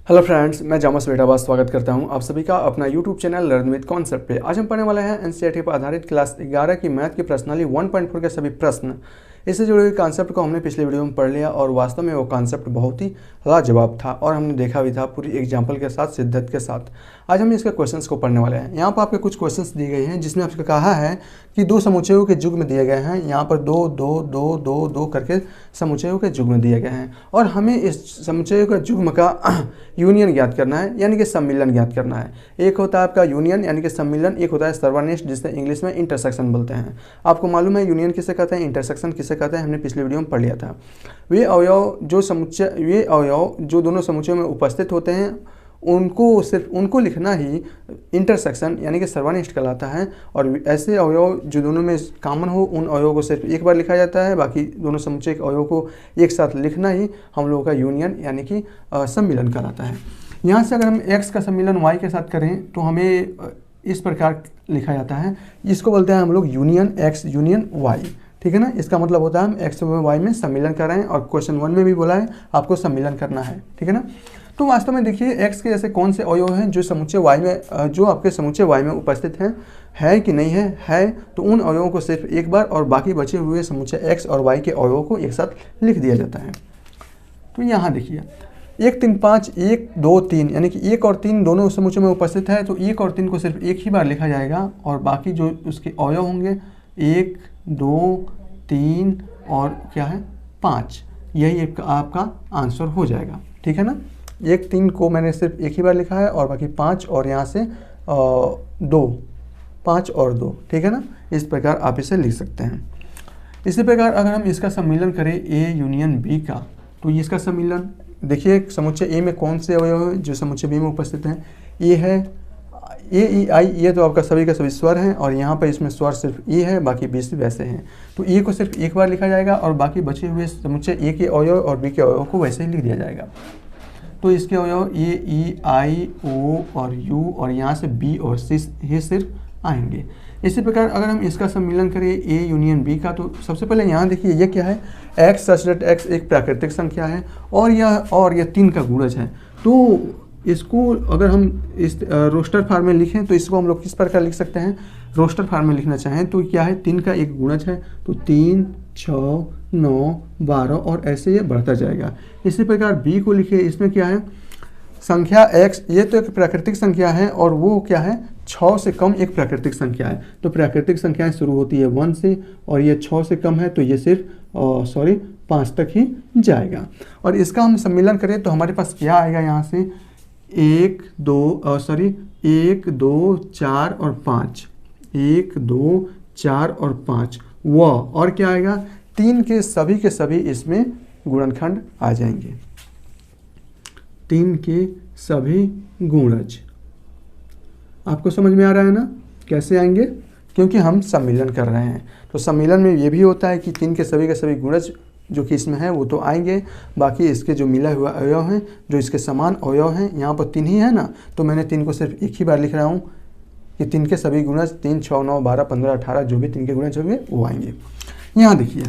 Hello friends, मैं जामस बेटाबाद स्वागत करता हूं आप सभी का अपना YouTube channel learn with concept पे। आज हम पढ़ने वाले हैं एनसीईआरटी पर आधारित क्लास 11 की मैथ की प्रश्नावली 1.4 के सभी प्रश्न। इससे जुड़े हुए कॉन्सेप्ट को हमने पिछले वीडियो में पढ़ लिया और वास्तव में वो कॉन्सेप्ट बहुत ही लाजवाब था और हमने देखा भी था पूरी एग्जाम्पल के साथ, सिद्धत के साथ। आज हम इसके क्वेश्चंस को पढ़ने वाले हैं। यहाँ पर आपके कुछ क्वेश्चंस दिए गए हैं जिसमें आपसे कहा है कि दो समुच्चयों के युग्म दिए गए हैं। यहाँ पर दो दो दो दो दो करके समुच्चयों के युग्म दिए गए हैं और हमें इस समुच्चयों के युग्म का यूनियन ज्ञात करना है, यानी कि सम्मिलन ज्ञात करना है। एक होता है आपका यूनियन यानी कि सम्मिलन, एक होता है सर्वनिष्ठ जिसे इंग्लिश में इंटरसेक्शन बोलते हैं। आपको मालूम है यूनियन किसे कहते हैं, इंटरसेक्शन किसे कहते हैं, हमने पिछले वीडियो में पढ़ लिया था। वे अवयव जो दोनों समुच्चयों में उपस्थित होते हैं उनको लिखना ही इंटरसेक्शन यानी कि सर्वनिष्ठ कहलाता है। और ऐसे अवयव जो दोनों में कॉमन हो उन अवयवों को सिर्फ एक बार लिखा जाता है, बाकी दोनों समुच्चय के अवयवों को एक साथ लिखना ही हम लोगों का यूनियन यानी कि सम्मिलन कहलाता है। यहाँ से अगर हम x का सम्मिलन y के साथ करें तो हमें इस प्रकार लिखा जाता है, इसको बोलते हैं हम लोग यूनियन x यूनियन y। ठीक है ना, इसका मतलब होता है हम x व y में सम्मिलन कर रहे हैं और क्वेश्चन 1 में भी बोला है आपको सम्मिलन करना है। ठीक है ना, तो वास्तव में देखिए x के जैसे कौन से अवयव हैं जो समुच्चय y में जो आपके समुच्चय y में उपस्थित हैं, है कि नहीं है तो उन अवयवों को सिर्फ एक बार और बाकी बचे हुए समुच्चय x और y के अवयवों को एक साथ लिख दिया जाता है। तो यहाँ देखिए 1 3 5 1 2 3 यानी कि 1 और 3 दोनों समुच्चय में उपस्थित है, तो 1 और 3 को सिर्फ एक ही बार लिखा जाएगा और बाकी जो उसके अवयव होंगे 1 2 3 और क्या है 5, यही एक आपका आंसर हो जाएगा। ठीक है ना, 1 3 को मैंने सिर्फ एक ही बार लिखा है और बाकी 5 और यहाँ से 2, 5 और 2। ठीक है ना, इस प्रकार आप इसे लिख सकते हैं। इसी प्रकार अगर हम इसका सम्मिलन करें A यूनियन B का, तो ये इसका सम्मिलन देखिए समुच्चय A में कौन से अवयव हैं जो समुच्चय B में उपस्थित हैं। ये है A E I, ये तो आपका सभी का सभी स्वर हैं और यहाँ पर इसमें स्वर सिर्फ E है, बाकी B से वैसे हैं। तो A को सिर्फ एक बार लिखा जाएगा और बाकी बचे हुए समुच्चय A के अवयव और B के अवयव को वैसे ही लिख दिया जाएगा। तो इसके अवयव A E I O और U और यहाँ से B और C ये सिर्फ आएंगे। इसी प्रकार अगर हम इसका सम्मिलन करें A यूनियन B का, तो सबसे पहले यहाँ देखिए ये क्या है, x सच दैट x एक प्राकृतिक संख्या है और यह 3 का गुणज है। तो इसको अगर हम इस रोस्टर फॉर्म में लिखें तो इसको हम लोग किस प्रकार लिख सकते हैं, रोस्टर फॉर्म में लिखना चाहें तो क्या है 3 का एक गुणज है, तो 3 6 9 12 और ऐसे ये बढ़ता जाएगा। इसी प्रकार B को लिखिए, इसमें क्या है संख्या x, ये तो एक प्राकृतिक संख्या है और वो क्या है 6 से कम एक प्राकृतिक संख्या है। तो प्राकृतिक संख्याएं शुरू होती है 1 से और ये 6 से कम है तो ये सिर्फ 5 तक ही जाएगा। और इसका हम सम्मिलन करें तो हमारे पास क्या आएगा, यहाँ से 1 2 4 और 5, 1 2 4 और 5 और क्या आएगा 3 के सभी इसमें गुणनखंड आ जाएंगे, 3 के सभी गुणज। आपको समझ में आ रहा है ना कैसे आएंगे, क्योंकि हम सम्मिलन कर रहे हैं। तो सम्मिलन में ये भी होता है कि 3 के सभी गुणज जो कि इसमें है वो तो आएंगे, बाकी इसके जो मिला हुआ अवयव हैं जो इसके समान अवयव हैं, यहाँ पर 3 ही है ना, तो मैंने 3 को सिर्फ एक ही बार लिख रहा हूँ कि 3 के सभी गुणज 3 6 9 12 15 18 जो भी 3 के गुणज होंगे वो आएंगे। यहाँ देखिए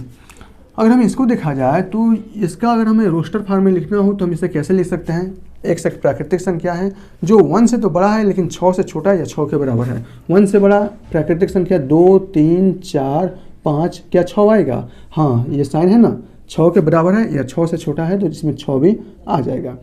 अगर हम इसको देखा जाए तो इसका अगर हमें रोस्टर फॉर्म में लिखना हो तो हम इसे कैसे लिख सकते हैं। एक प्राकृतिक संख्या है जो 1 से तो बड़ा है लेकिन 6 से छोटा या 6 के बराबर है। 1 से बड़ा प्राकृतिक संख्या 2 3 4 5, क्या 6 आएगा, हाँ ये साइन है ना 6 के बराबर है या 6 से छोटा है तो जिसमें 6 भी आ जाएगा।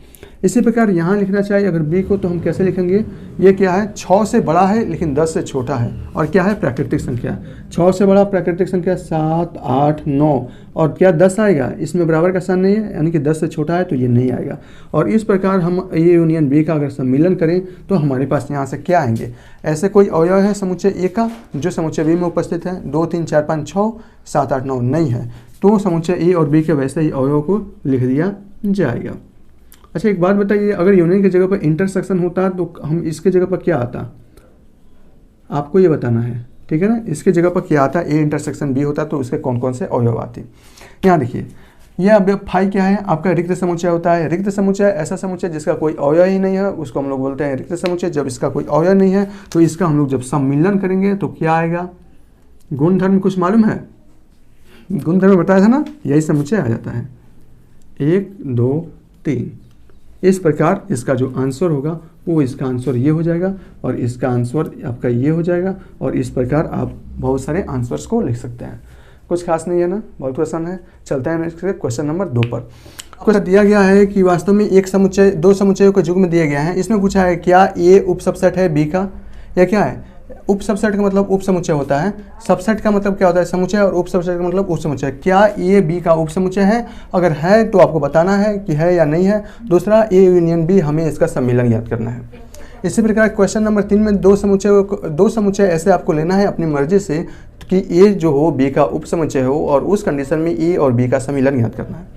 इसी प्रकार यहाँ लिखना चाहिए अगर B को, तो हम कैसे लिखेंगे, ये क्या है 6 से बड़ा है लेकिन 10 से छोटा है और क्या है प्राकृतिक संख्या, 6 से बड़ा प्राकृतिक संख्या 7 8 9 और क्या 10 आएगा, इसमें बराबर का साइन नहीं है यानी कि 10 से छोटा है तो ये नहीं आएगा। और इस प्रकार हम A यूनियन B का अगर सम्मिलन करें तो हमारे पास यहाँ से क्या आएंगे, ऐसे कोई अवयव है समुच्चय A का जो समुच्चय B में उपस्थित है, 2 3 4 5 6 7 8 9 नहीं है, तो समुच्चय A और B के वैसे ही अवयव को लिख दिया जाएगा। अच्छा एक बात बताइए, अगर यूनियन की जगह पर इंटरसेक्शन होता तो हम इसके जगह पर क्या आता, आपको ये बताना है। ठीक है ना, इसके जगह पर क्या आता, A इंटरसेक्शन B होता तो उसके कौन कौन से अवयव आते। यहाँ देखिए ये अब फाई क्या है, आपका रिक्त समुच्चय होता है। रिक्त समुच्चय ऐसा समुच्चय जिसका कोई अवयव ही नहीं है उसको हम लोग बोलते हैं रिक्त समुच्चय। जब इसका कोई अवयव नहीं है तो इसका हम लोग जब सम्मिलन करेंगे तो क्या आएगा, गुणधर्म कुछ मालूम है, गुणधर्म बताया था ना, यही समुच्चय आ जाता है 1 2 3। इस प्रकार इसका जो आंसर होगा वो इसका आंसर ये हो जाएगा और इसका आंसर आपका ये हो जाएगा और इस प्रकार आप बहुत सारे आंसर्स को लिख सकते हैं। कुछ खास नहीं है ना, बहुत आसान है। चलते हैं नेक्स्ट क्वेश्चन नंबर 2 पर। क्वेश्चन दिया गया है कि वास्तव में एक समुच्चय दो समुच्चयों के युग्म दिए गए हैं। इसमें पूछा है क्या ए उप सबसेट है बी का, या क्या है उप सबसेट का मतलब उप समुच्चय होता है, सबसेट का मतलब क्या होता है समुच्चय, और उप सबसेट का मतलब उप समुच्चय। क्या ए बी का उप समुच्चय है? अगर है तो आपको बताना है कि है या नहीं है। दूसरा ए यूनियन बी, हमें इसका सम्मिलन ज्ञात करना है। इसी प्रकार क्वेश्चन नंबर 3 में दो समुच्चय ऐसे आपको लेना है अपनी मर्जी से कि ए जो हो बी का उप समुच्चय हो और उस कंडीशन में ए और बी का सम्मिलन ज्ञात करना है।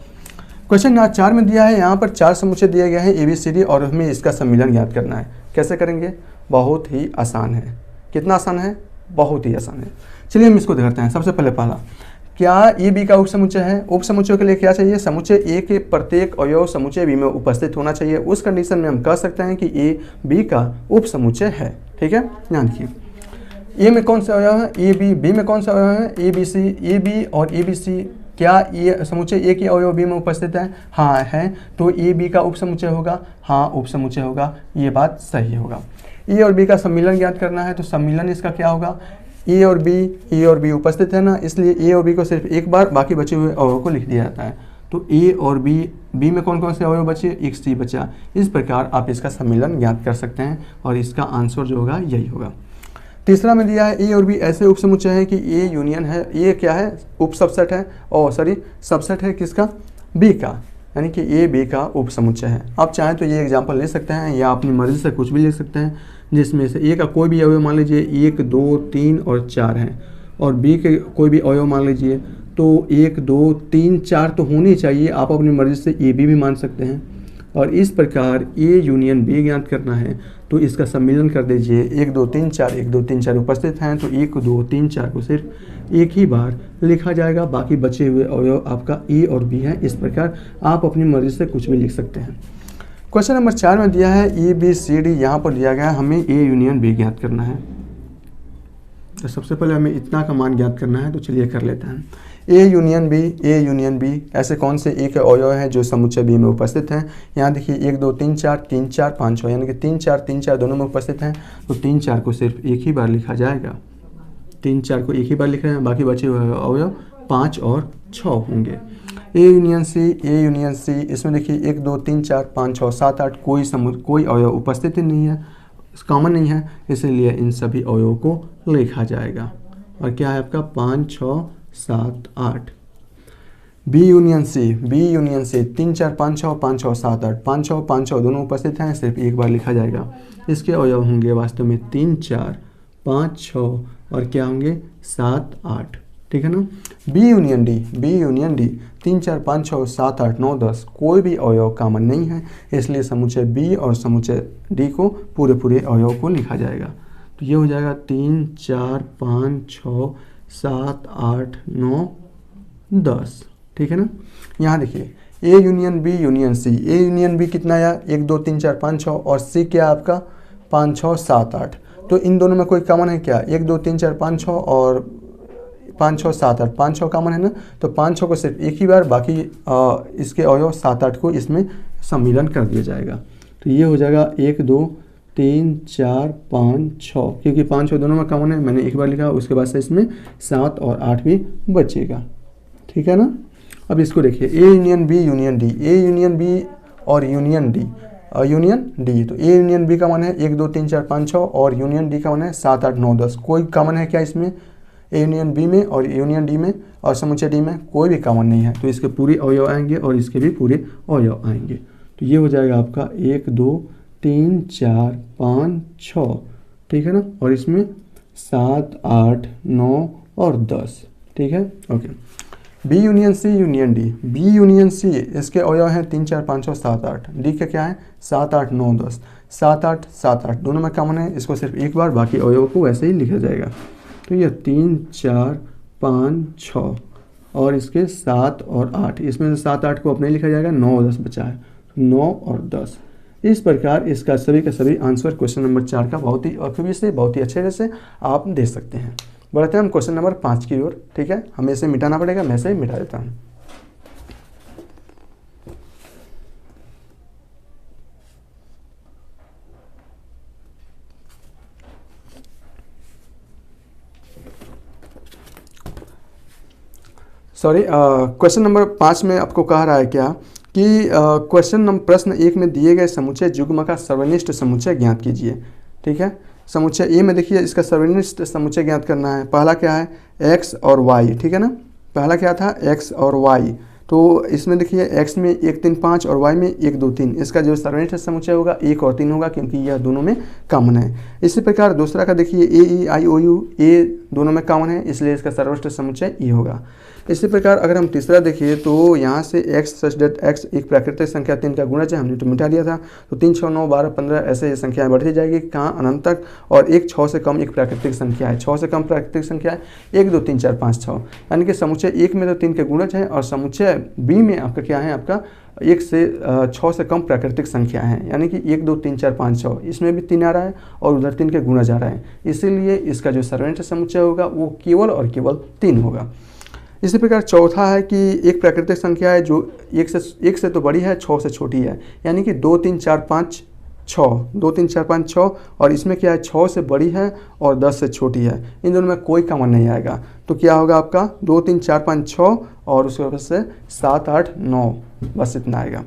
क्वेश्चन नंबर 4 में दिया है, यहाँ पर 4 समुच्चय दिए गए हैं ए बी सी डी और हमें इसका सम्मिलन ज्ञात करना है। कैसे करेंगे? बहुत ही आसान है। कितना आसान है? बहुत ही आसान है। चलिए हम इसको देखते हैं। सबसे पहले पहला, क्या ए बी का उप समुच्चय है? उप समुच्चय के लिए क्या चाहिए? समुच्चय ए के प्रत्येक अवयव समुच्चय बी में उपस्थित होना चाहिए। उस कंडीशन में हम कह सकते हैं कि ए बी का उप समुच्चय है। ठीक है, ध्यान रखिए। ए में कौन से अवयव है? A B. बी में कौन से अवयव है? ए बी सी। ए बी और ए बी सी, क्या ये समुच्चय ए के अवयव बी में उपस्थित है? हाँ है। तो ए बी का उप समुच्चय होगा? हाँ उप समुच्चय होगा। ये बात सही होगा। ए और बी का सम्मिलन ज्ञात करना है, तो सम्मिलन इसका क्या होगा? ए और बी उपस्थित है ना, इसलिए ए और बी को सिर्फ एक बार, बाकी बचे हुए अवयव को लिख दिया जाता है। तो ए और बी में कौन कौन से अवयव बचे? एक सी बचा। इस प्रकार आप इसका सम्मिलन ज्ञात कर सकते हैं और इसका आंसर जो होगा यही होगा। तीसरा में दिया है ए और बी ऐसे उप समुच्चय है कि ए यूनियन है। ए क्या है? उप सबसेट है, और सबसेट है किसका? बी का, यानी कि ए बी का उप समुच्चय है। आप चाहें तो ये एग्जांपल ले सकते हैं या अपनी मर्जी से कुछ भी ले सकते हैं, जिसमें से ए का कोई भी अवयव मान लीजिए 1 2 3 और 4 हैं, और बी के कोई भी अवयव मान लीजिए तो 1 2 3 4 तो होनी चाहिए। आप अपनी मर्जी से ए बी भी मान सकते हैं। और इस प्रकार ए यूनियन बी ज्ञात करना है, तो इसका सम्मिलन कर दीजिए। 1 2 3 4 1 2 3 4 उपस्थित हैं, तो 1 2 3 4 को सिर्फ एक ही बार लिखा जाएगा, बाकी बचे हुए अवयव आपका ए और बी है। इस प्रकार आप अपनी मर्जी से कुछ भी लिख सकते हैं। क्वेश्चन नंबर 4 में दिया है ए बी सी डी, यहाँ पर दिया गया है हमें ए यूनियन बी ज्ञात करना है। तो सबसे पहले हमें इतना का मान ज्ञात करना है, तो चलिए कर लेते हैं। ए यूनियन बी ऐसे कौन से ए के अवयव हैं जो समुच्चय बी में उपस्थित हैं? यहाँ देखिए 1 2 3 4 3 4 5 6, यानी कि 3 4 दोनों में उपस्थित हैं, तो 3 4 को सिर्फ एक ही बार लिखा जाएगा। 3 4 को एक ही बार लिख रहे हैं, बाकी बचे हुए अवयव 5 और 6 होंगे। ए यूनियन सी, इसमें देखिए 1 2 3 4 5 6 7 8 कोई अवयव उपस्थित ही नहीं है, कॉमन नहीं है, इसलिए इन सभी अवयवों को लिखा जाएगा। और क्या है आपका? 5 6 7 8। बी यूनियन सी 3 4 5 6 5 6 7 8, 5 6 दोनों उपस्थित हैं, सिर्फ एक बार लिखा जाएगा। इसके अवयव होंगे वास्तव में 3 4 5 6 और क्या होंगे? 7 8। ठीक है ना। बी यूनियन डी 3 4 5 6 7 8 9 10 कोई भी अवयव कॉमन नहीं है, इसलिए समुच्चय बी और समुच्चय डी को पूरे अवयव को लिखा जाएगा। तो ये हो जाएगा 3 4 5 6 7 8 9 10। ठीक है ना। यहाँ देखिए ए यूनियन बी कितना आया? 1 2 3 4 5 6, और सी क्या आपका? 5 6 7 8। तो इन दोनों में कोई कॉमन है क्या? 1 2 3 4 5 6 और 5 6 7 8, 5 6 कॉमन है ना, तो 5 6 को सिर्फ एक ही बार, बाकी इसके अवयव 7 8 को इसमें सम्मिलन कर दिया जाएगा। तो ये हो जाएगा 1 2 3 4 5 6, क्योंकि 5 6 दोनों में कॉमन है, मैंने एक बार लिखा, उसके बाद से इसमें 7 और 8 भी बचेगा। ठीक है ना। अब इसको देखिए ए यूनियन बी और यूनियन डी, तो ए यूनियन बी का मान है 1 2 3 4 5 6 और यूनियन डी का मान है 7 8 9 10। कोई कॉमन है क्या इसमें? ए यूनियन बी में और यूनियन डी में और समुच्चय डी में कोई भी कॉमन नहीं है, तो इसके पूरे अवयव आएंगे और इसके भी पूरे अवयव आएंगे। तो ये हो जाएगा आपका 1 2 3 4 5 6। ठीक है ना। और इसमें 7 8 9 और 10। ठीक है, ओके। बी यूनियन सी इसके अवयव हैं 3 4 5 6 7 8। डी का क्या है? 7 8 9 10। 7 8 दोनों में कॉमन है, इसको सिर्फ एक बार, बाकी अवयव को वैसे ही लिखा जाएगा। तो ये 3 4 5 6 और इसके 7 और 8, इसमें से 7 8 को अपने लिखा जाएगा, 9 और 10 बचा है, 9 और 10। इस प्रकार इसका सभी का सभी आंसर क्वेश्चन नंबर 4 का बहुत ही ऑब्वियसली बहुत ही अच्छे से आप दे सकते हैं। बढ़ते हैं हम क्वेश्चन नंबर 5 की ओर। ठीक है, हमें इसे मिटाना पड़ेगा, मैं इसे मिटा देता हूँ। सॉरी, क्वेश्चन नंबर 5 में आपको कह रहा है क्या कि क्वेश्चन नंबर प्रश्न 1 में दिए गए समुच्चय युग्म का सर्वनिष्ठ समुच्चय ज्ञात कीजिए। ठीक है, समुच्चय ए में देखिए इसका सर्वनिष्ठ समुच्चय ज्ञात करना है। पहला क्या है, x और y। ठीक है ना, पहला क्या था, x और y। तो इसमें देखिए x में 1 3 5 और y में 1 2 3। इसका जो सर्वनिष्ठ समुच्चय होगा 1 और 3 होगा, क्योंकि यह दोनों में कॉमन है। इसी प्रकार दूसरा का देखिए a e i o u, a दोनों में कॉमन है, इसलिए इसका सर्वनिष्ठ समुच्चय e होगा। इसी प्रकार अगर हम तीसरा देखिए तो यहाँ से x सच डेट x एक प्राकृतिक संख्या 3 का गुणज है, हमने तो मिटा दिया था। तो 3 6 9 12 15 ऐसे ये संख्याएं बढ़ती जाएगी कहाँ, अनंत तक। और एक 6 से कम एक प्राकृतिक संख्या है, 6 से कम प्राकृतिक संख्या है 1 2 3 4 5 6। यानी कि समुच्चय 1 में तो 3 के गुणज है, और समुच्चय b में आपका क्या है, आपका 1 से 6 से कम प्राकृतिक संख्या है। यानी कि 1 2 3 4 5 6, इसमें भी 3 आ रहा है और उधर 3 के गुणज आ रहा है, इसीलिए इसका जो सर्वनिष्ठ समुच्चय होगा वो केवल और केवल 3 होगा। इसी प्रकार चौथा है कि एक प्राकृतिक संख्या है जो 1 से तो बड़ी है, 6 से छोटी है। यानी कि 2 3 4 5 6, 2 3 4 5 6, और इसमें क्या है, 6 से बड़ी है और 10 से छोटी है। इन दोनों में कोई कॉमन नहीं आएगा, तो क्या होगा आपका 2 3 4 5 6 और उसके बाद से 7 8 9, बस इतना आएगा।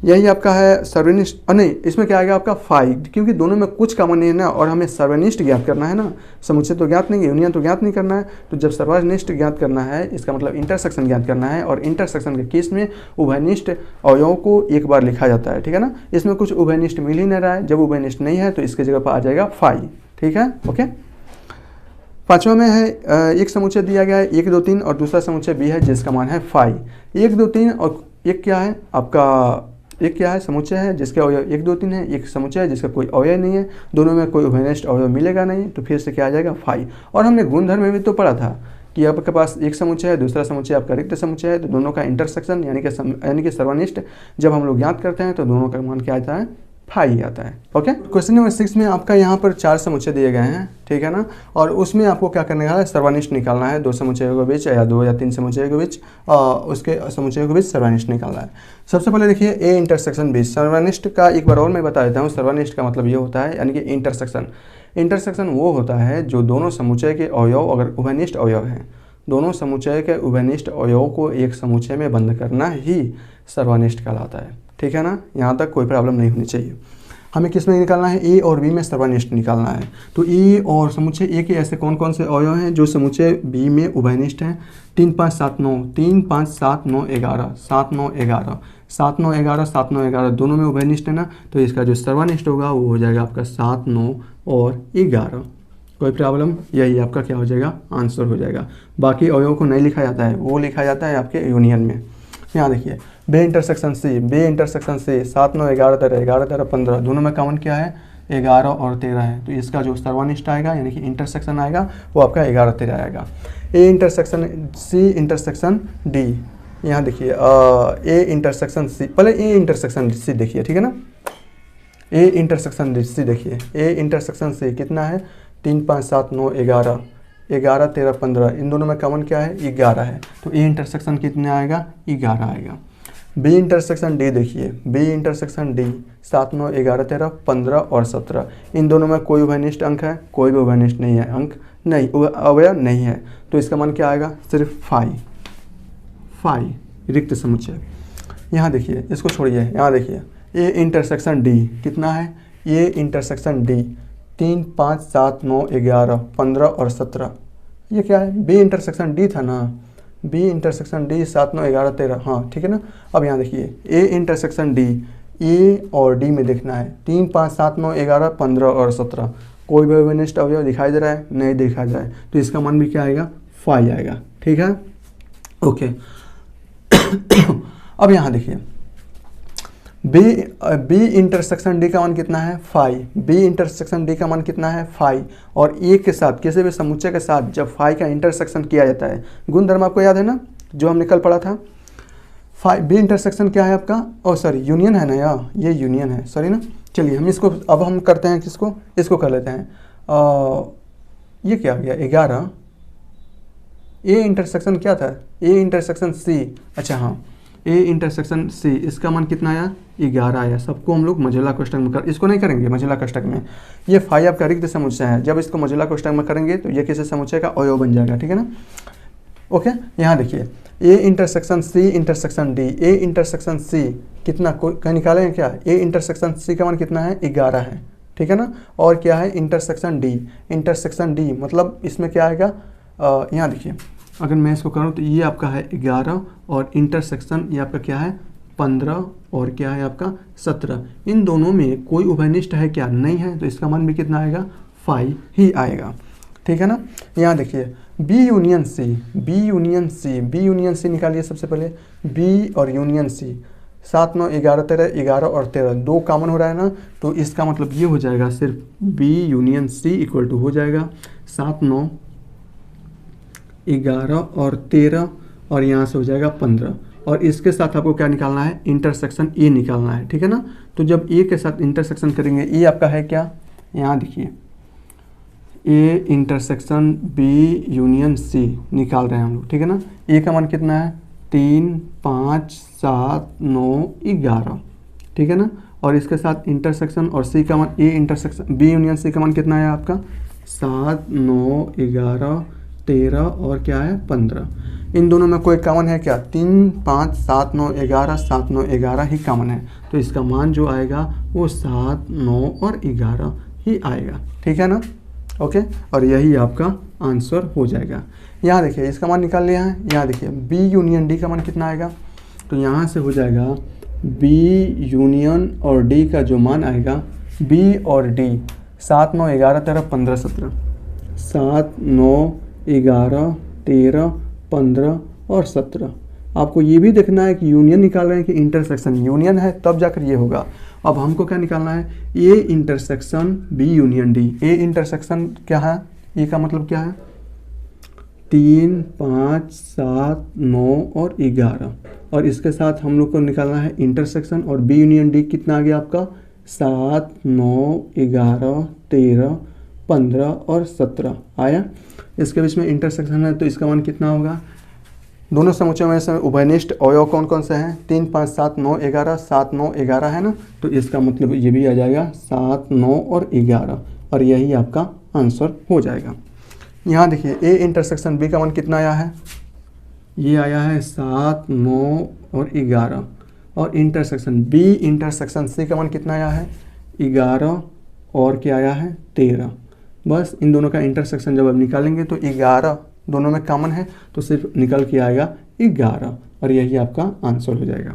यही आपका है सर्वनिष्ठ। नहीं, इसमें क्या आएगा आपका 5, क्योंकि दोनों में कुछ कॉमन नहीं है ना, और हमें सर्वनिष्ठ ज्ञात करना है ना, समुच्चय तो ज्ञात नहीं है, यूनियन तो ज्ञात नहीं करना है। तो जब सर्वनिष्ठ ज्ञात करना है, इसका मतलब इंटरसेक्शन ज्ञात करना है, और इंटरसेक्शन के केस में उभयनिष्ठ अवयवों को एक बार लिखा जाता है। ठीक है ना, इसमें कुछ उभयनिष्ठ मिल ही नहीं रहा है, जब उभयनिष्ठ नहीं है तो इसके जगह पर आ जाएगा 5। ठीक है, ओके। पांचवा में है एक समुच्चय दिया गया है 1 2 3, और दूसरा समुच्चय b है जिसका मान है 5। 1 2 3 और एक क्या है आपका, एक क्या है, समुच्चय है जिसके अवयव 1 2 3 है, एक समुच्चय है जिसका कोई अवयव नहीं है, दोनों में कोई उभयनिष्ठ अवयव मिलेगा नहीं, तो फिर से क्या आ जाएगा 5। और हमने गुणधर्म में भी तो पढ़ा था कि आपके पास एक समुच्चय है, दूसरा समुच्चय आपका रिक्त समुच्चय है, तो दोनों का इंटरसेक्शन यानी कि सर्वनिष्ठ जब हम लोग ज्ञात करते हैं तो दोनों का मान क्या आता है, 5 आता है। ओके, क्वेश्चन नंबर 6 में आपका यहाँ पर 4 समुच्चय दिए गए हैं। ठीक है ना, और उसमें आपको क्या करने का है, सर्वनिष्ठ निकालना है। 2 समुच्चयों के बीच या 2 या 3 समुच्चयों के बीच उसके समुच्चयों के बीच सर्वनिष्ठ निकालना है। सबसे पहले देखिए ए इंटरसेक्शन बी। सर्वनिष्ठ का एक बार और मैं बता देता हूँ। सर्वनिष्ठ का मतलब ये होता है, यानी कि इंटरसेक्शन। इंटरसेक्शन वो होता है जो दोनों समुच्चय के अवयव अगर उभयनिष्ठ अवयव हैं, दोनों समुच्चय के उभयनिष्ठ अवयवों को एक समुच्चय में बंद करना ही सर्वनिष्ठ कहलाता है। ठीक है ना, यहाँ तक कोई प्रॉब्लम नहीं होनी चाहिए। हमें किस में निकालना है, ए और बी में सर्वनिष्ठ निकालना है। तो ए और समुच्चय ए के ऐसे कौन कौन से अवयव हैं जो समुच्चय बी में उभयनिष्ठ हैं। 3 5 7 9, 3 5 7 9 11, 7 9 11, 7 9 11, 7 9 11 दोनों में उभयनिष्ठ है ना, तो इसका जो सर्वनिष्ठ होगा वो हो जाएगा आपका 7 9 और 11। कोई प्रॉब्लम, यही आपका क्या हो जाएगा, आंसर हो जाएगा। बाकी अवयवों को नहीं लिखा जाता है, वो लिखा जाता है आपके यूनियन में। यहाँ देखिए बे इंटरसेक्शन सी, बे इंटरसेक्शन सी, 7 9 11 13, 11 13 15, दोनों में कॉमन क्या है, 11 और 13 है। तो इसका जो सर्वनिष्ठ आएगा यानी कि इंटरसेक्शन आएगा वो आपका 11 13 आएगा। A intersection C intersection D, यहाँ देखिए ए इंटरसेक्शन सी, पहले ए इंटरसेक्शन सी देखिए। ठीक है ना, ए इंटरसेक्शन सी देखिए, ए इंटरसेक्शन सी कितना है, 3 5 7 9 11, 11 13 15, इन दोनों में कॉमन क्या है, 11 है। तो ए इंटरसेक्शन कितना आएगा, 11 आएगा। बी इंटरसेक्शन डी देखिए, बी इंटरसेक्शन डी 7 9 11 13 15 और 17, इन दोनों में कोई उभयनिष्ठ अंक है, कोई भी उभयनिष्ठ नहीं है, अंक नहीं, अवयव नहीं है, तो इसका मान क्या आएगा, सिर्फ 5 रिक्त समुच्चय। यहाँ देखिए, इसको छोड़िए, यहाँ देखिए ए इंटरसेक्शन डी कितना है, ए इंटरसेक्शन डी 3 5 7 9 11 15 और 17, ये क्या है, बी इंटरसेक्शन डी था ना, बी इंटरसेक्शन डी 7 9 11 13, हाँ ठीक है ना। अब यहाँ देखिए ए इंटरसेक्शन डी, ए और डी में देखना है, 3 5 7 9 11 15 और 17, कोई भी उभयनिष्ठ अवयव दिखाई दे रहा है, नहीं दिखाई दे रहा है, तो इसका मान भी क्या आएगा, 5 आएगा। ठीक है, ओके। अब यहाँ देखिए बी इंटरसेक्शन डी का मान कितना है, 5, बी इंटरसेक्शन डी का मान कितना है, 5, और ए के साथ किसी भी समुच्चय के साथ जब 5 का इंटरसेक्शन किया जाता है, गुणधर्म आपको याद है ना जो हमने कल पढ़ा था, 5 बी इंटरसेक्शन क्या है आपका, ओ सॉरी यूनियन है ना यार, ये यूनियन है, सॉरी ना। चलिए हम इसको अब हम करते हैं, किसको, इसको कर लेते हैं। ये क्या हो गया, 11, ए इंटरसेक्शन क्या था, ए इंटरसेक्शन सी, अच्छा हाँ ए इंटरसेक्शन सी, इसका मान कितना आया, 11 आया। सबको हम लोग मझोला कोष्ठक में कर, इसको नहीं करेंगे मझोला कोष्ठक में, ये 5 आपका रिक्त समुच्चय है, जब इसको मझोला कोष्ठक में करेंगे तो ये किसी समुच्चय का अवयव बन जाएगा। ठीक है ना, ओके, यहाँ देखिए A intersection C intersection D, A intersection C कितना कहीं निकाले हैं क्या, ए इंटरसेक्शन सी का मान कितना है 11 है, ठीक है ना। और क्या है इंटरसेक्शन डी मतलब इसमें क्या आएगा, यहाँ देखिए अगर मैं इसको करूँ तो ये आपका है 11 और इंटरसेक्शन ये आपका क्या है 15 और क्या है आपका 17। इन दोनों में कोई उभयनिष्ठ है क्या, नहीं है, तो इसका मान भी कितना आएगा 5 ही आएगा, ठीक है ना। यहाँ देखिए बी यूनियन सी निकालिए सबसे पहले, बी और यूनियन सी 7 9 11 13, 11 और 13 2 कॉमन हो रहा है ना, तो इसका मतलब ये हो जाएगा सिर्फ B union C equal to हो जाएगा 7 9 11 और 13 और यहाँ से हो जाएगा 15 और इसके साथ आपको क्या निकालना है इंटरसेक्शन ए निकालना है, ठीक है ना। तो जब ए के साथ इंटरसेक्शन करेंगे, ए आपका है क्या, यहाँ देखिए A intersection B union C निकाल रहे हैं हम लोग, ठीक है ना। ए का मान कितना है 3 5 7 9 11, ठीक है ना। और इसके साथ इंटरसेक्शन और सी का मान, A intersection B union C का मान कितना है आपका 7 9 11 13 और क्या है 15। इन दोनों में कोई कॉमन है क्या, 3 5 7 9 11 7 9 11 ही कॉमन है, तो इसका मान जो आएगा वो 7 9 और 11 ही आएगा, ठीक है ना। ओके, और यही आपका आंसर हो जाएगा। यहाँ देखिए इसका मान निकाल लिया है, यहाँ देखिए बी यूनियन डी का मान कितना आएगा, तो यहाँ से हो जाएगा बी यूनियन और डी का जो मान आएगा, बी और डी 7 9 11 13 15 17, 7 9 11 13 15 और 17। आपको ये भी देखना है कि यूनियन निकाल रहे हैं कि इंटरसेक्शन, यूनियन है तब जाकर ये होगा। अब हमको क्या निकालना है, A intersection B union D. A intersection क्या है, ए का मतलब क्या है 3 5 7 9 और 11 और इसके साथ हम लोग को निकालना है इंटरसेक्शन और बी यूनियन डी कितना आ गया आपका 7 9 11 13 15 और 17 आया। इसके बीच में इंटरसेक्शन है तो इसका मान कितना होगा, दोनों समुच्चयों में से उभयनिष्ठ अवयव कौन कौन से हैं, 3 5 7 9 11 7 9 11 है ना, तो इसका मतलब ये भी आ जाएगा 7 9 और 11 और यही आपका आंसर हो जाएगा। यहाँ देखिए ए इंटरसेक्शन बी का मान कितना आया है, ये आया है 7 9 और 11 और इंटरसेक्शन बी इंटरसेक्शन सी का मान कितना आया है 11 और क्या आया है 13। बस इन दोनों का इंटरसेक्शन जब आप निकालेंगे तो 11 दोनों में कॉमन है तो सिर्फ निकल के आएगा 11 और यही आपका आंसर हो जाएगा।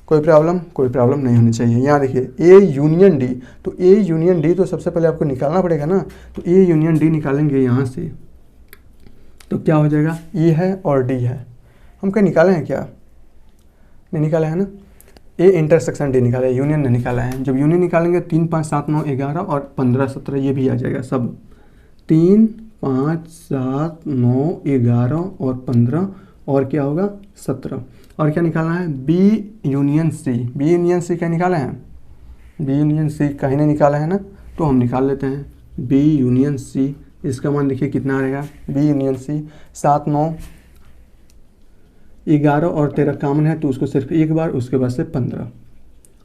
कोई प्रॉब्लम नहीं होनी चाहिए। यहाँ देखिए ए यूनियन डी, तो ए यूनियन डी तो सबसे पहले आपको निकालना पड़ेगा ना, तो ए यूनियन डी निकालेंगे यहाँ से तो क्या हो जाएगा, ए है और डी है, हम क्या निकाले हैं क्या, नहीं निकाले हैं ना। ए इंटरसेक्शन डी निकाले, यूनियन नहीं निकाला है। जब यूनियन निकालेंगे 3 5 7 9 11 और 15 17 ये भी आ जाएगा सब, 3 5 7 9 11 और 15 और क्या होगा 17। और क्या निकालना है B union C, B union C क्या निकाला है, बी यूनियन सी कहीं नहीं निकाला है ना, तो हम निकाल लेते हैं बी यूनियन सी। इसका मान देखिए कितना रहेगा, बी यूनियन सी 7 9 11 और 13 कॉमन है तो उसको सिर्फ एक बार, उसके बाद से 15।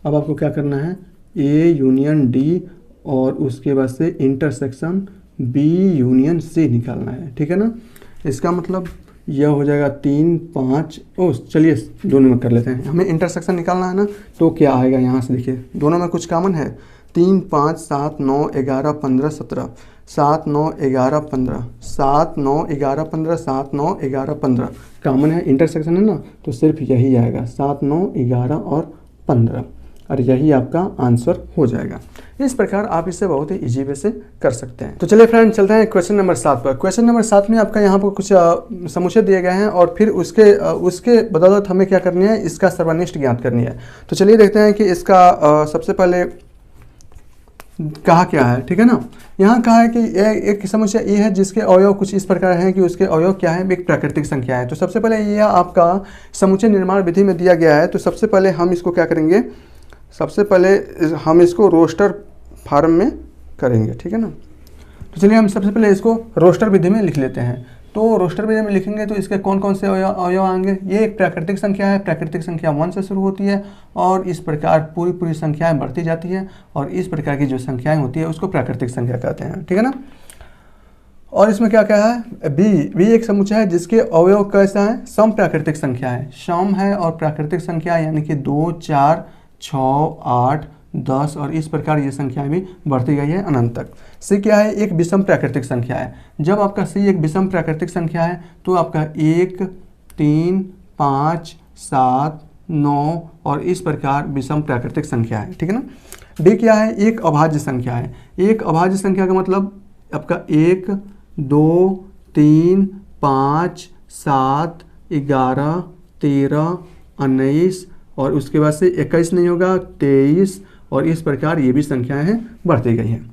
अब आपको क्या करना है ए यूनियन डी और उसके बाद से इंटरसेक्शन बी यूनियन सी निकालना है, ठीक है ना। इसका मतलब यह हो जाएगा 3 5 चलिए दोनों में कर लेते हैं, हमें इंटरसेक्शन निकालना है ना, तो क्या आएगा यहाँ से देखिए दोनों में कुछ कॉमन है, 3 5 7 9 11 15 17, 7 9 11 15, 7 9 11 15, 7 9 11 15 कॉमन है, इंटरसेक्शन है ना, तो सिर्फ यही आएगा 7 9 11 और 15 और यही आपका आंसर हो जाएगा। इस प्रकार आप इसे बहुत ही इजी वे से कर सकते हैं। तो चलिए फ्रेंड चलते हैं क्वेश्चन नंबर 7 पर। क्वेश्चन नंबर 7 में आपका यहाँ पर कुछ समुच्चय दिए गए हैं और फिर उसके बदौलत हमें क्या करनी है, इसका सर्वनिष्ठ ज्ञात करनी है। तो चलिए देखते हैं कि इसका सबसे पहले कहा क्या है, ठीक है ना। यहाँ कहा है कि एक समुच्चय ये है जिसके अवयव कुछ इस प्रकार हैं कि उसके अवयव क्या है, एक प्राकृतिक संख्या है। तो सबसे पहले यह आपका समुच्चय निर्माण विधि में दिया गया है, तो सबसे पहले हम इसको क्या करेंगे, सबसे पहले हम इसको रोस्टर फॉर्म में करेंगे, ठीक है ना। तो चलिए हम सबसे पहले इसको रोस्टर विधि में लिख लेते हैं। तो रोस्टर विधि में लिखेंगे तो इसके कौन कौन से अवयव आएंगे, ये एक प्राकृतिक संख्या है, प्राकृतिक संख्या 1 से शुरू होती है और इस प्रकार पूरी संख्याएं बढ़ती जाती है और इस प्रकार की जो संख्याएं होती है उसको प्राकृतिक संख्या कहते हैं, ठीक है ना। और इसमें क्या क्या है, बी एक समुच्चय है जिसके अवयव कैसा है, सम प्राकृतिक संख्या है, सम है और प्राकृतिक संख्या यानी कि 2, 4, 6, 8, 10 और इस प्रकार ये संख्याएं भी बढ़ती गई है अनंत तक। सी क्या है, एक विषम प्राकृतिक संख्या है। जब आपका सी एक विषम प्राकृतिक संख्या है तो आपका 1, 3, 5, 7, 9 और इस प्रकार विषम प्राकृतिक संख्या है, ठीक है ना। डी क्या है, एक अभाज्य संख्या है। एक अभाज्य संख्या का मतलब आपका 1, 2, 3, 5, 7, 11, 13, 19 और उसके बाद से 21 नहीं होगा, 23 और इस प्रकार ये भी संख्याएं हैं बढ़ती गई हैं।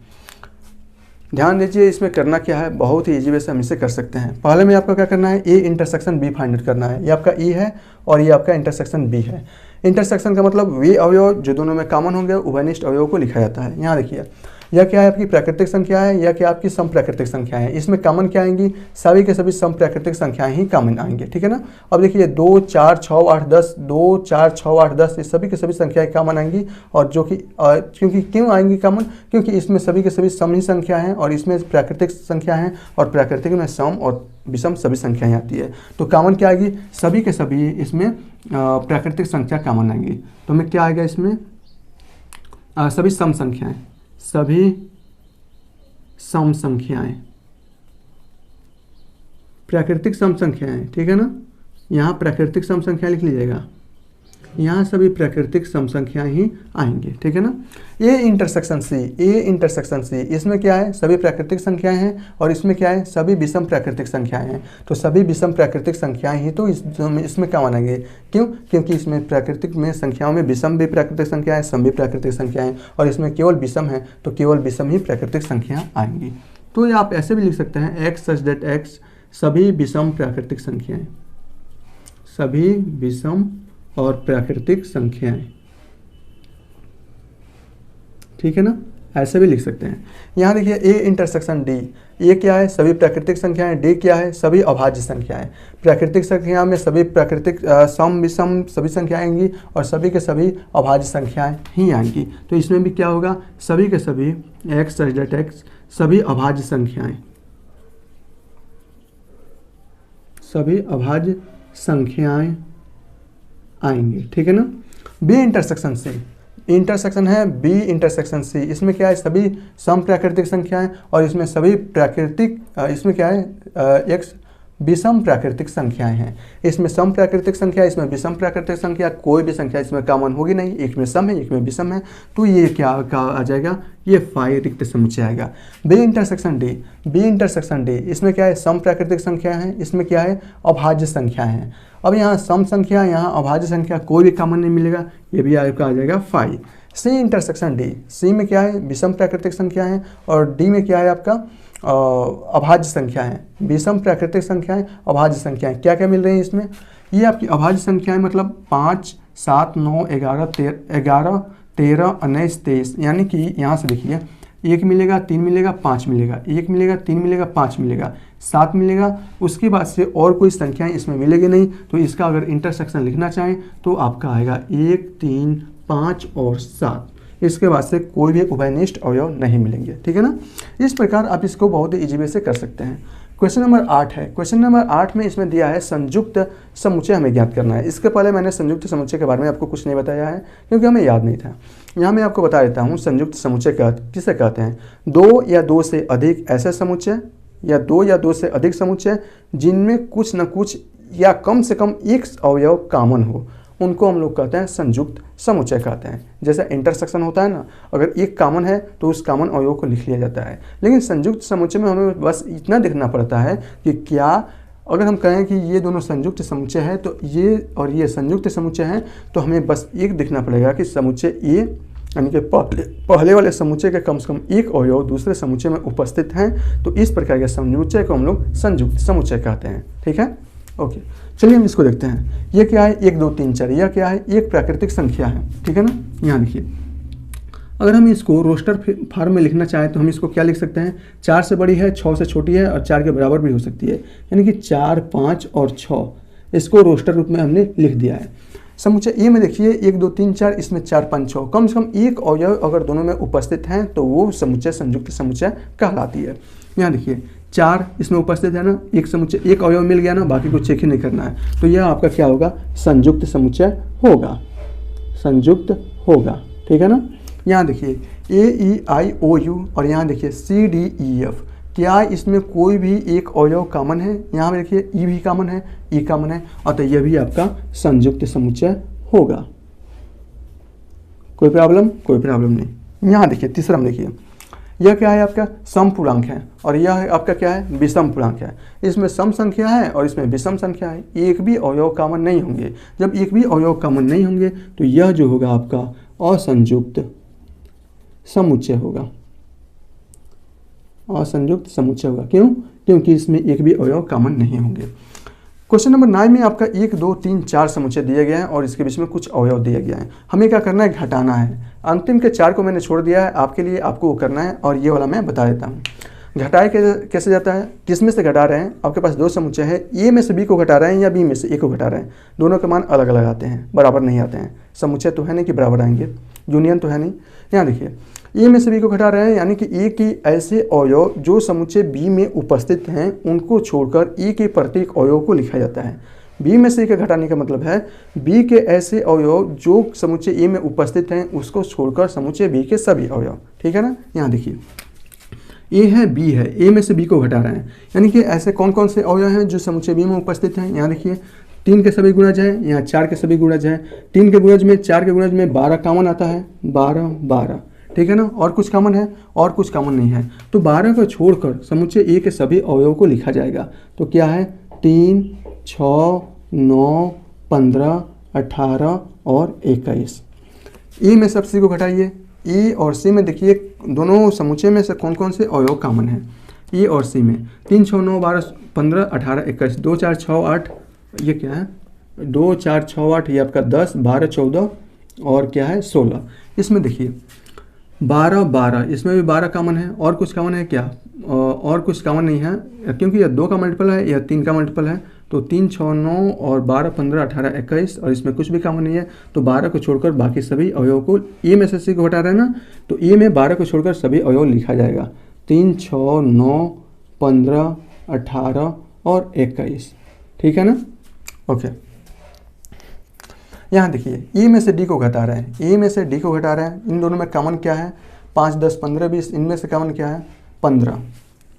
ध्यान दीजिए इसमें करना क्या है, बहुत ही इजी वे से हम इसे कर सकते हैं। पहले में आपको क्या करना है, A intersection B find out करना है। ये आपका ई है और ये आपका इंटरसेक्शन बी है। इंटरसेक्शन का मतलब वे अवयव जो दोनों में कॉमन होंगे उभयनिष्ठ अवयव को लिखा जाता है। यहाँ देखिए यह क्या है, आपकी प्राकृतिक संख्या है, या क्या आपकी सम प्राकृतिक संख्या है। इसमें कॉमन क्या आएंगी, सभी के सभी सम प्राकृतिक संख्याएं ही कॉमन आएंगे, ठीक है ना। अब देखिए 2, 4, 6, 8, 10, 2, 4, 6, 8, 10 ये सभी के सभी संख्याएं कॉमन आएंगी। और जो कि क्योंकि क्यों आएंगी कॉमन, क्योंकि इसमें सभी के सभी सम ही संख्या हैं और इसमें प्राकृतिक संख्या हैं और प्राकृतिक में सम और विषम सभी संख्याएं आती है। तो कॉमन क्या आएगी, सभी के सभी इसमें प्राकृतिक संख्या कॉमन आएंगी। तो हमें क्या आएगा इसमें, सभी सम संख्याएं, सभी सम संख्याएं, प्राकृतिक सम संख्याएं, ठीक है ना। यहाँ प्राकृतिक सम संख्या लिख लीजिएगा, यहाँ सभी प्राकृतिक सम संख्याएं ही आएंगे, ठीक है ना। ए इंटरसेक्शन सी, ए इंटरसेक्शन सी, इसमें क्या है, सभी प्राकृतिक संख्याएं हैं और इसमें क्या है, सभी विषम प्राकृतिक संख्याएं हैं। तो सभी विषम प्राकृतिक संख्याएं ही तो इसमें कॉमन आएंगे। क्यों, क्योंकि इसमें प्राकृतिक में संख्याओं में विषम भी प्राकृतिक संख्या है, सम भी प्राकृतिक संख्या है और इसमें केवल विषम है तो केवल विषम ही प्राकृतिक संख्या आएंगी। तो ये आप ऐसे भी लिख सकते हैं, एक्स सच दैट एक्स सभी विषम प्राकृतिक संख्याएं, सभी विषम और प्राकृतिक संख्याएं, ठीक है ना, ऐसे भी लिख सकते हैं। यहाँ देखिए ए इंटरसेक्शन डी, ये क्या है, सभी प्राकृतिक संख्याएं, डी क्या है, सभी अभाज्य संख्याएं। प्राकृतिक संख्या में सभी प्राकृतिक सम विषम सभी संख्याएं आएंगी और सभी के सभी अभाज्य संख्याएं ही आएंगी। तो इसमें भी क्या होगा, सभी के सभी एक्स सच दैट एक्स सभी अभाज्य संख्याएं, सभी अभाज्य संख्याएं आएंगे, ठीक है ना। बी इंटरसेक्शन सी, इंटरसेक्शन है बी इंटरसेक्शन सी, इसमें क्या है, सभी सम प्राकृतिक संख्याएं और इसमें सभी प्राकृतिक इसमें क्या है, एक्स विषम प्राकृतिक संख्याएं हैं। इसमें सम प्राकृतिक संख्या, इसमें विषम प्राकृतिक संख्या, कोई भी संख्या इसमें कॉमन होगी नहीं, एक में सम है एक में विषम है। तो ये क्या आ जाएगा, ये फाई रिक्त समुच्चय आएगा। B intersection D, B intersection D, इसमें क्या है, सम प्राकृतिक संख्या है, इसमें क्या है, अभाज्य संख्या है। अब यहाँ सम संख्या, यहाँ अभाज्य संख्या, कोई भी कॉमन नहीं मिलेगा, ये भी आपका आ जाएगा फाई। सी इंटरसेक्शन डी, सी में क्या है, विषम प्राकृतिक संख्या है और डी में क्या है आपका अभाज्य संख्या है। विषम प्राकृतिक संख्याएं, अभाज्य संख्याएं, क्या क्या मिल रही हैं इसमें, ये आपकी अभाज्य संख्याएं मतलब 5, 7, 9, 11, 13, 19, 23, यानी कि यहाँ से देखिए 1 मिलेगा, 3 मिलेगा, 5 मिलेगा, 1 मिलेगा, 3 मिलेगा, 5 मिलेगा, 7 मिलेगा, उसके बाद से और कोई संख्याएं इसमें मिलेगी नहीं। तो इसका अगर इंटरसेक्शन लिखना चाहें तो आपका आएगा 1, 3, 5 और 7, इसके बाद से कोई भी उभयनिष्ठ अवयव नहीं मिलेंगे, ठीक है ना। इस प्रकार आप इसको बहुत ही इजी वे से कर सकते हैं। क्वेश्चन नंबर 8 है। क्वेश्चन नंबर 8 में इसमें दिया है संयुक्त समुच्चय हमें ज्ञात करना है। इसके पहले मैंने संयुक्त समुच्चय के बारे में आपको कुछ नहीं बताया है क्योंकि हमें याद नहीं था। यहाँ मैं आपको बता देता हूँ संयुक्त समुच्चय किसे कहते हैं। 2 या 2 से अधिक ऐसे समुच्चय या 2 या 2 से अधिक समुच्चय जिनमें कुछ न कुछ या कम से कम एक अवयव कॉमन हो, उनको हम लोग कहते हैं संयुक्त समुच्चय कहते हैं। जैसा इंटरसेक्शन होता है ना, अगर एक कॉमन है तो उस कॉमन अवयव को लिख लिया जाता है। लेकिन संयुक्त समुच्चय में हमें बस इतना देखना पड़ता है कि क्या अगर हम कहें कि ये दोनों संयुक्त समुच्चय है तो ये और ये संयुक्त समुच्चय है, तो हमें बस एक देखना पड़ेगा कि समुच्चय ए यानी कि पहले वाले समुच्चय के कम से कम एक अवयव दूसरे समुच्चय में उपस्थित हैं। तो इस प्रकार के समुच्चय को हम लोग संयुक्त समुच्चय कहते हैं, ठीक है। ओके, चलिए हम इसको देखते हैं। ये क्या है, 1, 2, 3, 4, यह क्या है, एक प्राकृतिक संख्या है, ठीक है ना। यहाँ देखिए, अगर हम इसको रोस्टर फॉर्म में लिखना चाहें तो हम इसको क्या लिख सकते हैं, 4 से बड़ी है, 6 से छोटी है और 4 के बराबर भी हो सकती है, यानी कि 4, 5 और 6 इसको रोस्टर रूप में हमने लिख दिया है। समुच्चय ए में देखिए 1 2 3 4, इसमें 4 5 6, कम से कम एक अवयव अगर दोनों में उपस्थित हैं तो वो समुच्चय संयुक्त समुच्चय कहलाती है। यहाँ देखिए 4 इसमें उपस्थित है ना, एक समुच्चय एक अवयव मिल गया ना, बाकी को चेक ही नहीं करना है, तो यह आपका क्या होगा, संयुक्त समुच्चय होगा, संयुक्त होगा। ठीक है ना। यहाँ देखिए AEIOU और यहाँ देखिए CDEF, क्या इसमें कोई भी एक अवयव कॉमन है? यहाँ में देखिए ई भी कॉमन है, ई कॉमन है, अतः यह भी आपका संयुक्त समुच्चय होगा। कोई प्रॉब्लम? कोई प्रॉब्लम नहीं। यहाँ देखिए तीसरा में देखिए, यह क्या है आपका समपूर्णांक है और यह है आपका क्या है, विषम पूर्णांक है। इसमें सम संख्या है और इसमें विषम संख्या है, एक भी अवयव कॉमन नहीं होंगे। जब एक भी अवयव कॉमन नहीं होंगे तो यह जो होगा आपका असंयुक्त समुच्चय होगा, असंयुक्त समुच्चय होगा। क्यों? क्योंकि इसमें एक भी अवयव कॉमन नहीं होंगे। क्वेश्चन नंबर 9 में आपका 1 2 3 4 समुच्चय दिया गया है और इसके बीच में कुछ अवयव दिया गया है। हमें क्या करना है, घटाना है। अंतिम के 4 को मैंने छोड़ दिया है आपके लिए, आपको वो करना है और ये वाला मैं बता देता हूँ। घटाया कैसे जाता है, किस में से घटा रहे हैं? आपके पास दो समुच्चय है, ए में से बी को घटा रहे हैं या बी में से ए को घटा रहे हैं, दोनों के मान अलग अलग आते हैं, बराबर नहीं आते हैं। समुच्चय तो है नहीं कि बराबर आएंगे, यूनियन तो है नहीं। यहाँ देखिए ए में से बी को घटा रहे हैं, यानी कि ए के ऐसे अवयव जो समुच्चय बी में उपस्थित हैं उनको छोड़कर ए के प्रत्येक अवयव को लिखा जाता है। बी में से ए के घटाने का मतलब है बी के ऐसे अवयव जो समुच्चय ए में उपस्थित हैं उसको छोड़कर समुच्चय बी के सभी अवयव। ठीक है ना। यहाँ देखिए ए है बी है, ए में से बी को घटा रहे हैं, यानी कि ऐसे कौन कौन से अवयव हैं जो समुच्चय बी में उपस्थित हैं। यहाँ देखिए 3 के सभी गुणज है, यहाँ 4 के सभी गुणज है। 3 के गुणज में 4 के गुणज में 12 कॉमन आता है, 12 12। ठीक है ना। और कुछ कॉमन है और कुछ कॉमन नहीं है, तो 12 को छोड़कर समुच्चय ए के सभी अवयवों को लिखा जाएगा। तो क्या है, 3 6 9 15 18 और 21। ए में सब सी को घटाइए, ए और सी में देखिए दोनों समुच्चय में से कौन कौन से अवयव कॉमन है। ए और सी में 3 6 9 12 15 18 21, 2 4 6 8, ये क्या है 2 4 6 8, ये आपका 10 12 14 और क्या है 16। इसमें देखिए 12 12, इसमें भी 12 कॉमन है और कुछ कॉमन है क्या, और कुछ कॉमन नहीं है क्योंकि यह 2 का मल्टीपल है, यह 3 का मल्टीपल है। तो 3 6 9 और 12 15 18 21 और इसमें कुछ भी कॉमन नहीं है, तो 12 को छोड़कर बाकी सभी अवयवों को ए में से सी को हटा रहे हैं ना, तो ए में 12 को छोड़कर सभी अवयव लिखा जाएगा। 3 6 9 15 18 और 21। ठीक है ना। ओके। यहाँ देखिए ए में से डी को घटा रहे हैं, ए में से डी को घटा रहे हैं, इन दोनों में कॉमन क्या है, 5 10 15 20, इनमें से कॉमन क्या है 15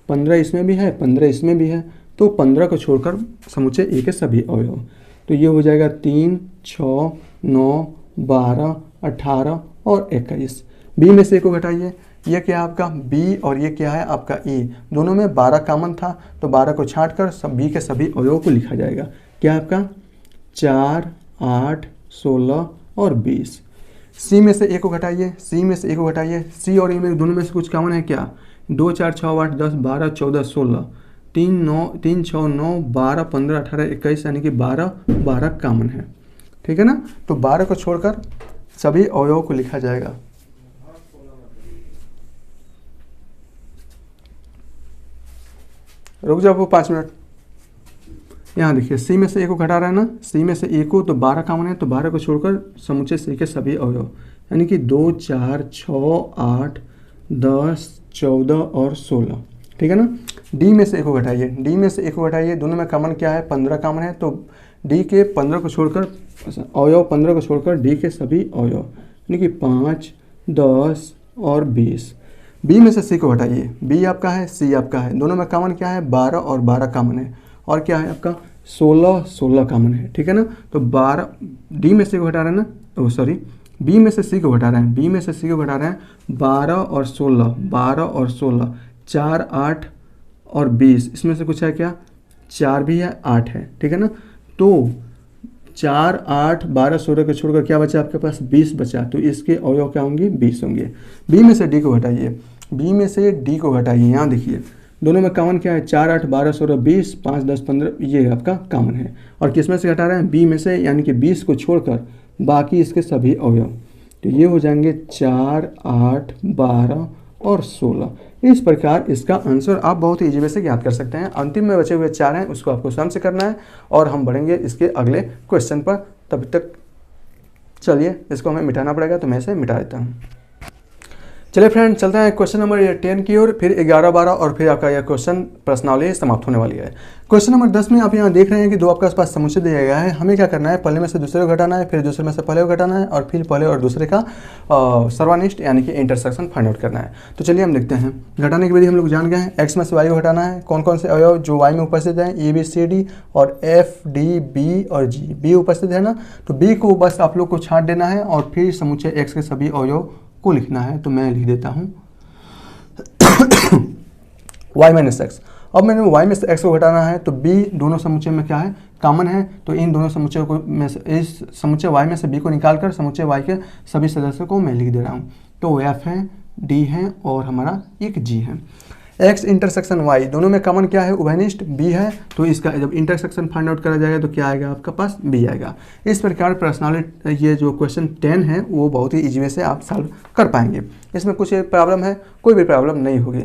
15, इसमें भी है 15 इसमें भी है, तो 15 को छोड़कर समुच्चय ए के सभी अवयव। तो ये हो जाएगा 3 6 9 12 18 और 21। बी में से ए को घटाइए, ये क्या है आपका बी और ये क्या है आपका ए, दोनों में 12 कॉमन था, तो 12 को छाँट कर सब बी के सभी अवयवों को लिखा जाएगा। क्या है आपका 4 8 16 और 20। सी में से ए को घटाइए, सी में से ए को घटाइए, सी और ए में दोनों में से कुछ कॉमन है क्या, 2 4 6 8 10 12 14 16, 3 6 9 12 15 18 21, यानी कि 12 12 कॉमन है। ठीक है ना। तो 12 को छोड़कर सभी अवयवों को लिखा जाएगा। रुक जाओ 5 मिनट। यहाँ देखिए सी में से ए को घटा रहा है ना, सी में से ए को, तो 12 कॉमन है, तो 12 को छोड़कर समुच्चय सी के सभी अवयव, यानी कि 2 4 6 8 10 14 और 16। ठीक है ना। डी में से ए को घटाइए, डी में से ए को घटाइए, दोनों में कॉमन क्या है 15 कॉमन है, तो डी के 15 को छोड़कर अवयव 15 को छोड़कर डी के सभी अवयव, यानी कि 5 10 और 20। बी में से सी को हटाइए, बी आपका है सी आपका है, दोनों में कॉमन क्या है 12 और 12 कॉमन है, और क्या है आपका 16 16 कॉमन है। ठीक है ना। तो 12 डी में से को घटा रहे हैं ना, तो सॉरी बी में से सी को घटा रहे हैं, बी में से सी को घटा रहे हैं 12 और 16 12 और 16 4 8 और 20, इसमें से कुछ है क्या 4 भी है 8 है। ठीक है ना। तो 4 8 12 16 को छोड़कर क्या बचा आपके पास 20 बचा, तो इसके अवयव क्या होंगे 20 होंगे। बी में से डी को घटाइए, बी में से डी को घटाइए, यहाँ देखिए दोनों में कॉमन क्या है 4 8 12 16 20 5 10 15, ये आपका कॉमन है। और किस में से घटा रहे हैं बी में से, यानी कि 20 को छोड़कर बाकी इसके सभी अवयव, तो ये हो जाएंगे 4 8 12 और 16। इस प्रकार इसका आंसर आप बहुत ही ईजी वे से याद कर सकते हैं। अंतिम में बचे हुए 4 हैं, उसको आपको स्वयं से करना है और हम बढ़ेंगे इसके अगले क्वेश्चन पर। तब तक चलिए इसको हमें मिटाना पड़ेगा, तो मैं इसे मिटा देता हूँ। चलिए फ्रेंड, चलते हैं क्वेश्चन नंबर 10 की ओर, फिर 11, 12 और फिर आपका यह क्वेश्चन प्रश्नावली समाप्त होने वाली है। क्वेश्चन नंबर 10 में आप यहाँ देख रहे हैं कि दो आपके पास समुच्चय दिया गया है। हमें क्या करना है, पहले में से दूसरे को घटाना है, फिर दूसरे में से पहले को घटाना है, और फिर पहले और दूसरे का सर्वानिष्ट यानी कि इंटरसेक्शन फाइंड आउट करना है। तो चलिए हम लिखते हैं। घटाने की विधि हम लोग जान गए हैं। एक्स में से वाई को घटाना है। कौन कौन से अवयव जो वाई में उपस्थित हैं, ए बी सी डी और एफ डी बी और जी, बी उपस्थित है ना, तो बी को बस आप लोग को छांट देना है और फिर समुच्चय एक्स के सभी अवयव को लिखना है। तो मैं लिख देता हूँ y माइनस एक्स। अब मैंने y में से x को घटाना है, तो b दोनों समुच्चय में क्या है, कॉमन है, तो इन दोनों समुच्चयों को में से इस समुच्चय y में से b को निकालकर समुच्चय y के सभी सदस्यों को मैं लिख दे रहा हूँ। तो f है, d है और हमारा एक g है। x इंटरसेक्शन y दोनों में कॉमन क्या है, उभयनिष्ठ b है, तो इसका जब इंटरसेक्शन फाइंड आउट करा जाएगा तो क्या आएगा आपका पास, b आएगा। इस प्रकार प्रश्नावली ये जो क्वेश्चन 10 है वो बहुत ही ईजी वे से आप सॉल्व कर पाएंगे। इसमें कुछ प्रॉब्लम है, कोई भी प्रॉब्लम नहीं होगी।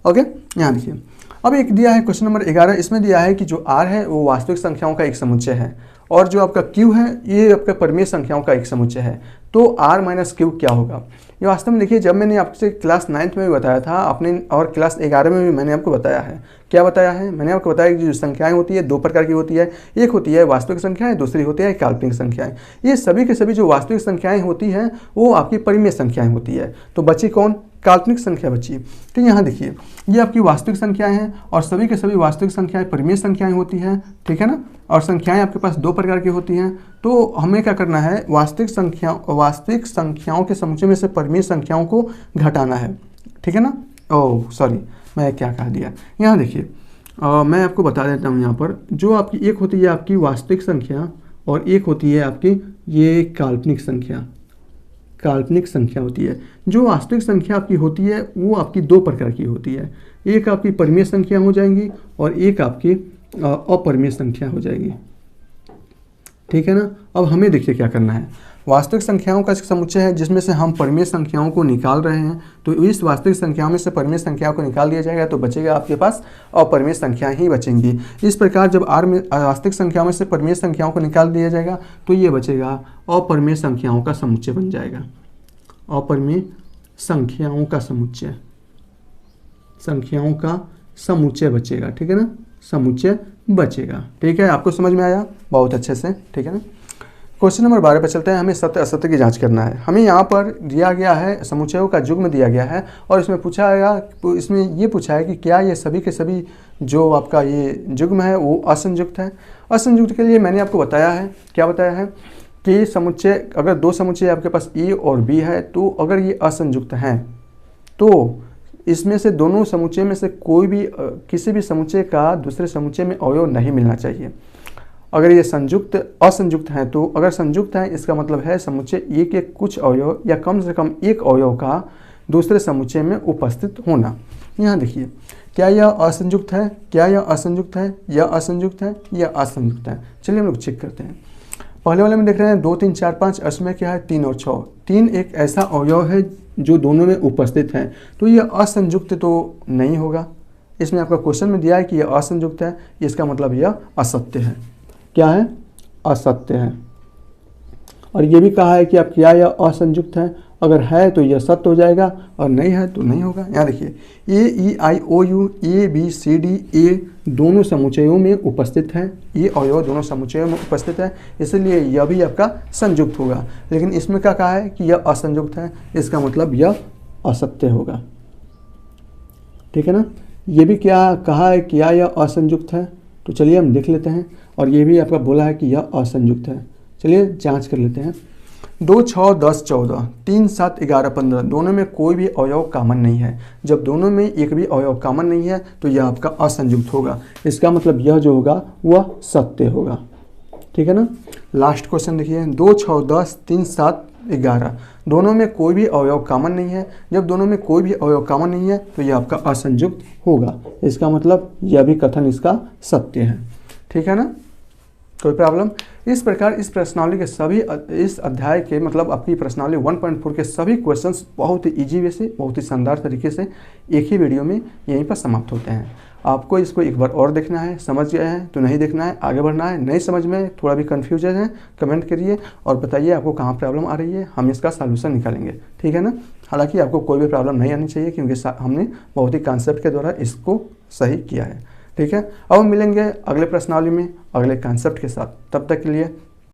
ओके, यहाँ देखिए। अब एक दिया है क्वेश्चन नंबर 11, इसमें दिया है कि जो r है वो वास्तविक संख्याओं का एक समुच्चय है और जो आपका q है ये आपका परिमेय संख्याओं का एक समुच्चय है। तो r माइनस q क्या होगा, ये वास्तव में देखिए जब मैंने आपसे क्लास 9th में भी बताया था आपने, और क्लास 11 में भी मैंने आपको बताया है। क्या बताया है, मैंने आपको बताया कि जो संख्याएं होती है दो प्रकार की होती है। एक होती है वास्तविक संख्याएं, दूसरी होती है काल्पनिक संख्याएं। ये सभी के सभी जो वास्तविक संख्याएं होती हैं वो आपकी परिमेय संख्याएं होती है। तो बची कौन, काल्पनिक संख्या बची। तो यहाँ देखिए ये आपकी वास्तविक संख्याएं हैं और सभी के सभी वास्तविक संख्याएं परिमेय संख्याएं होती हैं, ठीक है ना। और संख्याएं आपके पास दो प्रकार की होती हैं। तो हमें क्या करना है, वास्तविक संख्याओं के समुच्चय में से परिमेय संख्याओं को घटाना है, ठीक है ना। ओह सॉरी, मैं क्या कह दिया। यहाँ देखिए मैं आपको बता देता हूँ, यहाँ पर जो आपकी एक होती है आपकी वास्तविक संख्या और एक होती है आपकी ये काल्पनिक संख्या। काल्पनिक संख्या होती है। जो वास्तविक संख्या आपकी होती है वो आपकी दो प्रकार की होती है। एक आपकी परिमेय संख्या हो जाएंगी और एक आपकी अपरिमेय संख्या हो जाएगी, ठीक है ना। अब हमें देखिए क्या करना है, वास्तविक संख्याओं का समुच्चय है जिसमें से हम परिमेय संख्याओं को निकाल रहे हैं। तो इस वास्तविक संख्याओं में से परिमेय संख्याओं को निकाल दिया जाएगा तो बचेगा आपके पास अपरिमेय संख्याएं ही बचेंगी। इस प्रकार जब r में वास्तविक संख्याओं में से परिमेय संख्याओं को निकाल दिया जाएगा तो ये बचेगा अपरिमेय संख्याओं का समुच्चय बन जाएगा। अपरिमेय संख्याओं का समुच्चय, संख्याओं का समुच्चय बचेगा, ठीक है ना, समुच्चय बचेगा। ठीक है, आपको समझ में आया बहुत अच्छे से, ठीक है ना। क्वेश्चन नंबर 12 पर चलते हैं। हमें सत्य असत्य की जांच करना है। हमें यहाँ पर दिया गया है समुच्चयों का युग्म दिया गया है और इसमें पूछा है, इसमें ये पूछा है कि क्या ये सभी के सभी जो आपका ये युग्म है वो असंयुक्त है। असंयुक्त के लिए मैंने आपको बताया है, क्या बताया है कि समुच्चय, अगर दो समुच्चय आपके पास ए और बी है तो अगर ये असंयुक्त हैं तो इसमें से दोनों समुच्चय में से कोई भी किसी भी समुच्चय का दूसरे समुच्चय में अवयव नहीं मिलना चाहिए। अगर ये संयुक्त असंयुक्त हैं तो अगर संयुक्त हैं इसका मतलब है समुच्चय ए के कुछ अवयव या कम से कम एक अवयव का दूसरे समुच्चय में उपस्थित होना। यहाँ देखिए क्या यह असंयुक्त है, क्या यह असंयुक्त है, यह असंयुक्त है, यह असंयुक्त है। चलिए हम लोग चेक करते हैं। पहले वाले में देख रहे हैं 2 3 4 5, इसमें क्या है 3 और 6। 3 एक ऐसा अवयव है जो दोनों में उपस्थित है तो यह असंयुक्त तो नहीं होगा। इसमें आपका क्वेश्चन में दिया है कि यह असंयुक्त है, इसका मतलब यह असत्य है। क्या है, असत्य है। और ये भी कहा है कि आप क्या यह असंयुक्त है, अगर है तो यह सत्य हो जाएगा और नहीं है तो नहीं होगा। यहाँ देखिए A E I O U, A B C D, A दोनों समुच्चयों में उपस्थित है, ये अवयव दोनों समुच्चयों में उपस्थित है, इसलिए यह भी आपका संयुक्त होगा। लेकिन इसमें क्या कहा है कि यह असंयुक्त है, इसका मतलब यह असत्य होगा, ठीक है ना। ये भी क्या कहा है, क्या यह असंयुक्त है, तो चलिए हम देख लेते हैं। और ये भी आपका बोला है कि यह असंयुक्त है। चलिए जांच कर लेते हैं। 2 6 10 14, 3 7 11 15 दोनों में कोई भी अवयव कॉमन नहीं है। जब दोनों में एक भी अवयव कॉमन नहीं है तो यह आपका असंयुक्त होगा। इसका मतलब यह जो होगा वह सत्य होगा, ठीक है ना। लास्ट क्वेश्चन देखिए 2 6 10 3 7 11 दोनों में कोई भी अवयव कॉमन नहीं है। जब दोनों में कोई भी अवयव कॉमन नहीं है तो यह आपका असंयुक्त होगा। इसका मतलब यह भी कथन इसका सत्य है, ठीक है ना, कोई प्रॉब्लम। इस प्रकार इस प्रश्नावली के सभी, इस अध्याय के मतलब आपकी प्रश्नावली 1.4 के सभी क्वेश्चंस बहुत ही ईजी वे से, बहुत ही शानदार तरीके से एक ही वीडियो में यहीं पर समाप्त होते हैं। आपको इसको एक बार और देखना है, समझ गए हैं तो नहीं देखना है, आगे बढ़ना है। नहीं समझ में थोड़ा भी कन्फ्यूजन है कमेंट करिए और बताइए आपको कहाँ प्रॉब्लम आ रही है, हम इसका सॉल्यूशन निकालेंगे, ठीक है ना। हालांकि आपको कोई भी प्रॉब्लम नहीं आनी चाहिए क्योंकि हमने बहुत ही कॉन्सेप्ट के द्वारा इसको सही किया है, ठीक है। अब हम मिलेंगे अगले प्रश्नावली में अगले कॉन्सेप्ट के साथ, तब तक के लिए